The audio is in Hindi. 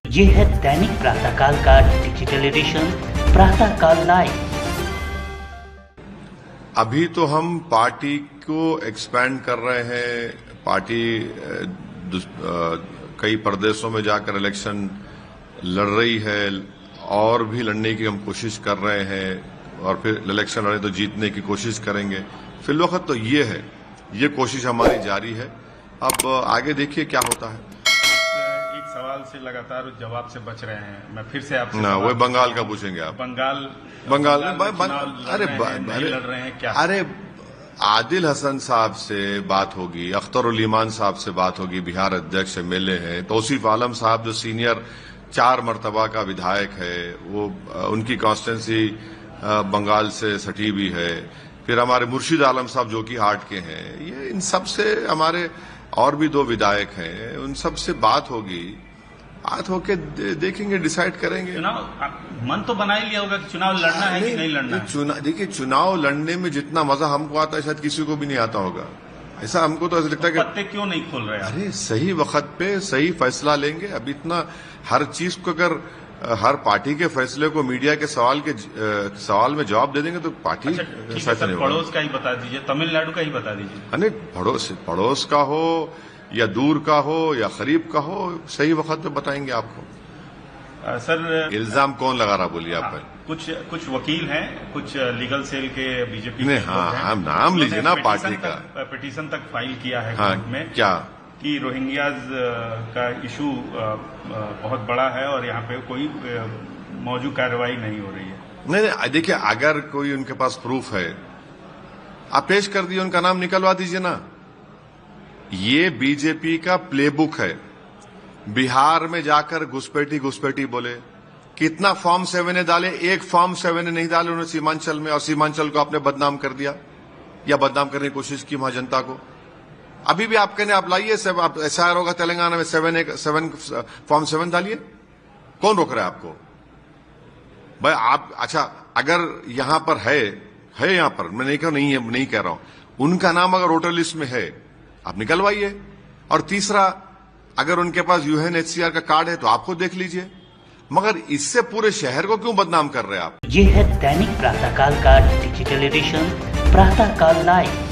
ये है दैनिक प्रातःकाल का डिजिटल एडिशन प्रातःकाल लाइव। अभी तो हम पार्टी को एक्सपैंड कर रहे हैं। पार्टी कई प्रदेशों में जाकर इलेक्शन लड़ रही है और भी लड़ने की हम कोशिश कर रहे हैं और फिर इलेक्शन लड़े तो जीतने की कोशिश करेंगे। फिलवक्त तो ये कोशिश हमारी जारी है। अब आगे देखिए क्या होता है। एक सवाल से लगातार जवाब से बच रहे हैं। मैं फिर से आपसे ना वो बंगाल का पूछेंगे आप। बंगाल अरे लड़ रहे हैं क्या? अरे आदिल हसन साहब से बात होगी, अख्तर ईमान साहब से बात होगी, बिहार अध्यक्ष एमएलए हैं। तौसीफ आलम साहब जो सीनियर 4 मर्तबा का विधायक है, वो उनकी कॉन्स्टिट्यूंसी बंगाल से सटी भी है। फिर हमारे मुर्शिद आलम साहब जो कि हार्ट के हैं, ये इन सब से हमारे और भी 2 विधायक हैं, उन सब से बात होगी। बात होके देखेंगे, डिसाइड करेंगे। चुनाव मन तो बना ही लिया होगा कि चुनाव लड़ना है कि नहीं लड़ना है। देखिए, चुनाव लड़ने में जितना मजा हमको आता है शायद किसी को भी नहीं आता होगा। ऐसा हमको तो ऐसा लगता है कि पत्ते क्यों नहीं खोल रहे? अरे सही वक्त पे सही फैसला लेंगे। अब इतना हर चीज को अगर हर पार्टी के फैसले को मीडिया के सवाल में जवाब दे देंगे तो पार्टी अच्छा, पड़ोस का ही बता दीजिए, तमिलनाडु का ही बता दीजिए। अरे पड़ोस का हो या दूर का हो या करीब का हो, सही वक्त पे बताएंगे आपको। सर, इल्जाम कौन लगा रहा बोलिए आप? कुछ वकील हैं, कुछ लीगल सेल के बीजेपी ने हाँ नाम लीजिए ना पार्टी का। पिटीशन तक फाइल किया है हाँ, कोर्ट में क्या कि रोहिंग्याज का इशू बहुत बड़ा है और यहाँ पे कोई मौजूद कार्रवाई नहीं हो रही है। नहीं, देखिए, अगर कोई उनके पास प्रूफ है आप पेश कर दिए, उनका नाम निकलवा दीजिए ना। ये बीजेपी का प्लेबुक है। बिहार में जाकर घुसपैठी बोले, कितना फॉर्म 7 ने डाले, एक फॉर्म 7 ने नहीं डाले उन्होंने सीमांचल में, और सीमांचल को आपने बदनाम कर दिया या बदनाम करने की कोशिश की वहां जनता को। अभी भी आप कहने आप लाइए, आप एसआईआर होगा तेलंगाना में, 7 फॉर्म 7 डालिए, कौन रोक रहा है आपको भाई? आप अच्छा, अगर यहां पर है यहां पर, मैं नहीं कह रहा हूं, उनका नाम अगर वोटर लिस्ट में है आप निकलवाइए। और तीसरा, अगर उनके पास यूएनएचसीआर का कार्ड है तो आपको देख लीजिए, मगर इससे पूरे शहर को क्यों बदनाम कर रहे हैं आप? ये है दैनिक प्रातःकाल का डिजिटल एडिशन प्रातःकाल लाइव।